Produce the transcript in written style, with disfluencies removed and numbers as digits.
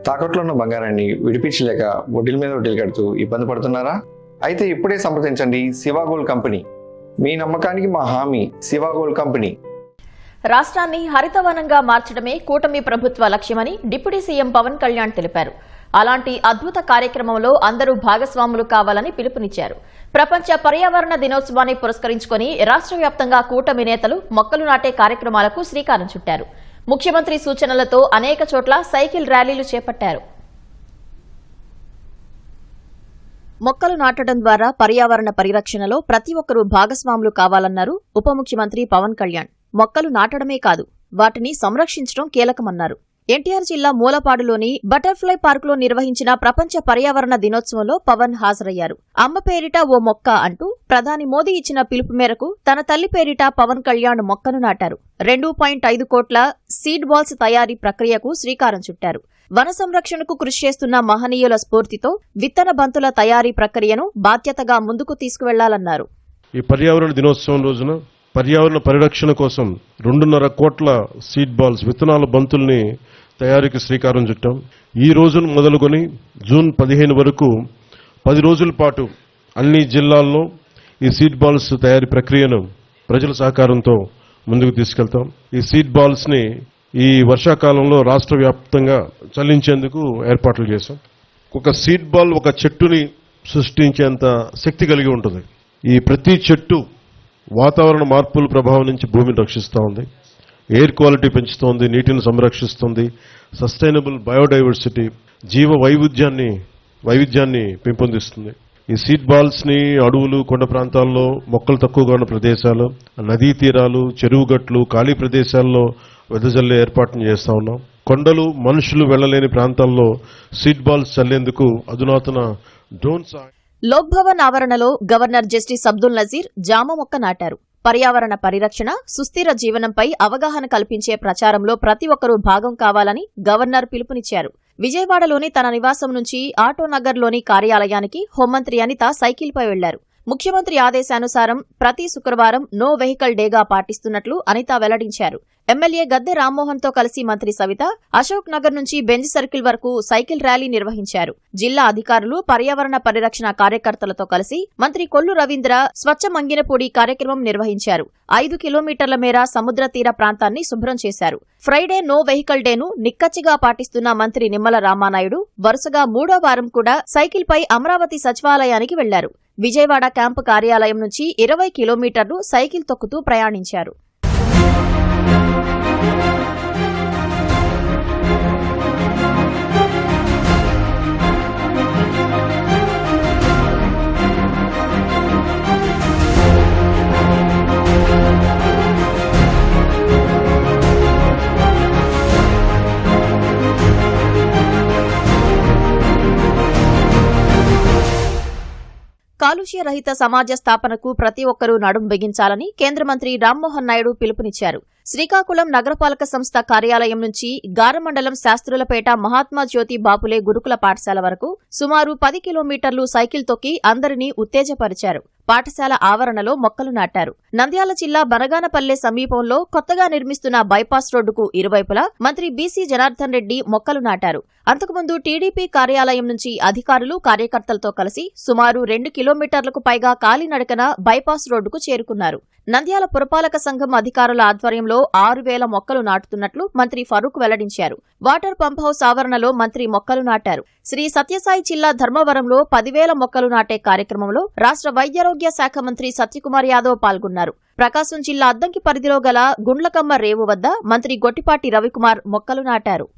తాకట్లో ఉన్న బంగారాన్ని విడిపించలేక వడ్డీల మీద వడ్డీలు కడుతూ ఇబ్బంది పడుతున్నారా? అయితే ఇప్పుడే సంప్రదించండి శివ గోల్డ్ కంపెనీ. మీ నమ్మకానికి మా హామీ శివ గోల్డ్ కంపెనీ. రాష్ట్రాన్ని హరితవనంగా మార్చడమే కూటమి ప్రభుత్వ లక్ష్యమని డిప్యూటీ సీఎం పవన్ కళ్యాణ్ తెలిపారు. అలాంటి అద్భుత కార్యక్రమంలో అందరూ భాగస్వాములు కావాలని పిలుపునిచ్చారు. ప్రపంచ పర్యావరణ దినోత్సవాన్ని పురస్కరించుకుని రాష్ట్ర వ్యాప్తంగా కూటమి నేతలు మొక్కలు నాటే కార్యక్రమాలకు శ్రీకారం చుట్టారు. ముఖ్యమంత్రి సూచనలతో అనేక చోట్ల సైకిల్ ర్యాలీలు చేపట్టారు. మొక్కలు నాటడం ద్వారా పర్యావరణ పరిరక్షణలో ప్రతి ఒక్కరూ భాగస్వాములు కావాలన్నారు ఉప ముఖ్యమంత్రి పవన్ కళ్యాణ్. మొక్కలు నాటడమే కాదు, వాటిని సంరక్షించడం కీలకమన్నారు. ఎన్టీఆర్ జిల్లా మూలపాడులోని బటర్ఫ్లై పార్కులో నిర్వహించిన ప్రపంచ పర్యావరణ దినోత్సవంలో పవన్ హాజరయ్యారు. అమ్మ పేరిట ఓ మొక్క అంటూ ప్రధాని మోదీ ఇచ్చిన పిలుపు మేరకు తన తల్లి పేరిట పవన్ కళ్యాణ్ మొక్కను నాటారు. 2.5 కోట్ల సీడ్ బాల్స్ తయారీ ప్రక్రియకు శ్రీకారం చుట్టారు. వన సంరక్షణకు కృషి చేస్తున్న మహనీయుల స్ఫూర్తితో విత్తన బంతుల తయారీ ప్రక్రియను బాధ్యతగా ముందుకు తీసుకువెళ్లాలన్నారు. ఈ పర్యావరణ దినోత్సవం రోజున పర్యావరణ పరిరక్షణ కోసం 2.5 కోట్ల సీడ్ బాల్స్ విత్తనాల బంతుల్ని తయారీకి శ్రీకారం చుట్టాం. ఈ రోజును మొదలుకొని జూన్ 15 వరకు 10 రోజుల పాటు అన్ని జిల్లాల్లో ఈ సీడ్ బాల్స్ తయారీ ప్రక్రియను ప్రజల సహకారంతో ముందుకు తీసుకెళ్తాం. ఈ సీడ్ బాల్స్ ని ఈ వర్షాకాలంలో రాష్ట్ర వ్యాప్తంగా చల్లించేందుకు ఏర్పాట్లు చేశాం. ఒక సీడ్ బాల్ ఒక చెట్టుని సృష్టించేంత శక్తి కలిగి ఉంటుంది. ఈ ప్రతి చెట్టు వాతావరణ మార్పుల ప్రభావం నుంచి భూమిని రక్షిస్తూ ఉంది, ఎయిర్ క్వాలిటీ పెంచుతోంది, నీటిని సంరక్షిస్తుంది, సస్టైనబుల్ బయోడైవర్సిటీ జీవ వైవిధ్యాన్ని పెంపొందిస్తుంది. ఈ సీడ్ బాల్స్ ని అడవులు, కొండ ప్రాంతాల్లో, మొక్కలు తక్కువగా ఉన్న ప్రదేశాలు, నదీ తీరాలు, చెరువు గట్లు, ఖాళీ ప్రదేశాల్లో వెదజల్లే ఏర్పాటును చేస్తా ఉన్నాం. కొండలు, మనుషులు వెళ్లలేని ప్రాంతాల్లో సీడ్ బాల్స్ చల్లేందుకు అధునాతన డ్రోన్స్. లోక్ భవన్ ఆవరణలో గవర్నర్ జస్టిస్ అబ్దుల్ నజీర్ జామ మొక్క నాటారు. పర్యావరణ పరిరక్షణ, సుస్థిర జీవనంపై అవగాహన కల్పించే ప్రచారంలో ప్రతి ఒక్కరూ భాగం కావాలని గవర్నర్ పిలుపునిచ్చారు. విజయవాడలోని తన నివాసం నుంచి ఆటోనగర్లోని కార్యాలయానికి హోంమంత్రి అనిత సైకిల్పై వెళ్లారు. ముఖ్యమంత్రి ఆదేశానుసారం ప్రతి శుక్రవారం నో వెహికల్ డేగా పాటిస్తున్నట్లు అనిత వెల్లడించారు. ఎమ్మెల్యే గద్దె రామ్మోహన్తో కలిసి మంత్రి సవిత అశోక్ నగర్ నుంచి బెంజ్ సర్కిల్ వరకు సైకిల్ ర్యాలీ నిర్వహించారు. జిల్లా అధికారులు, పర్యావరణ పరిరక్షణ కార్యకర్తలతో కలిసి మంత్రి కొల్లు రవీంద్ర స్వచ్ఛ మంగినపూడి కార్యక్రమం నిర్వహించారు. 5 కిలోమీటర్ల మేర సముద్ర తీర ప్రాంతాన్ని శుభ్రం చేశారు. ఫ్రైడే నో వెహికల్ డేను నిక్కచ్చిగా పాటిస్తున్న మంత్రి నిమ్మల రామానాయుడు వరుసగా 3వ వారం కూడా సైకిల్పై అమరావతి సచివాలయానికి వెళ్లారు. విజయవాడ క్యాంపు కార్యాలయం నుంచి 20 కిలోమీటర్లు సైకిల్ తొక్కుతూ ప్రయాణించారు. కాలుష్య రహిత సమాజ స్థాపనకు ప్రతి ఒక్కరూ నడుం బిగించాలని కేంద్ర మంత్రి రామ్మోహన్ నాయుడు పిలుపునిచ్చారు. శ్రీకాకుళం నగరపాలక సంస్థ కార్యాలయం నుంచి గారమండలం శాస్త్రులపేట మహాత్మా జ్యోతి బాపులే గురుకుల పాఠశాల వరకు సుమారు 10 కిలోమీటర్లు సైకిల్ తొక్కి అందరినీ ఉత్తేజపరిచారు. పాఠశాల ఆవరణలో మొక్కలు నాటారు. నంద్యాల జిల్లా బనగానపల్లె సమీపంలో కొత్తగా నిర్మిస్తున్న బైపాస్ రోడ్డుకు ఇరువైపులా మంత్రి బీసీ జనార్దన్ రెడ్డి మొక్కలు నాటారు. అంతకుముందు టీడీపీ కార్యాలయం నుంచి అధికారులు, కార్యకర్తలతో కలిసి సుమారు 2 కిలోమీటర్లకు పైగా కాలినడకన బైపాస్ రోడ్డుకు చేరుకున్నారు. నంద్యాల పురపాలక సంఘం అధికారుల ఆధ్వర్యంలో 6,000 మొక్కలు నాటుతున్నట్లు మంత్రి ఫరూక్ వెల్లడించారు. వాటర్ పంప్ హౌస్ ఆవరణలో మంత్రి మొక్కలు నాటారు. శ్రీ సత్యసాయి జిల్లా ధర్మవరంలో 10,000 మొక్కలు నాటే కార్యక్రమంలో రాష్ట్ర వైద్యారోగ్య శాఖ మంత్రి సత్యకుమార్ యాదవ్ పాల్గొన్నారు. ప్రకాశం జిల్లా అద్దంకి పరిధిలో గల గుండ్లకమ్మ రేవు వద్ద మంత్రి గొట్టిపాటి రవికుమార్ మొక్కలు నాటారు.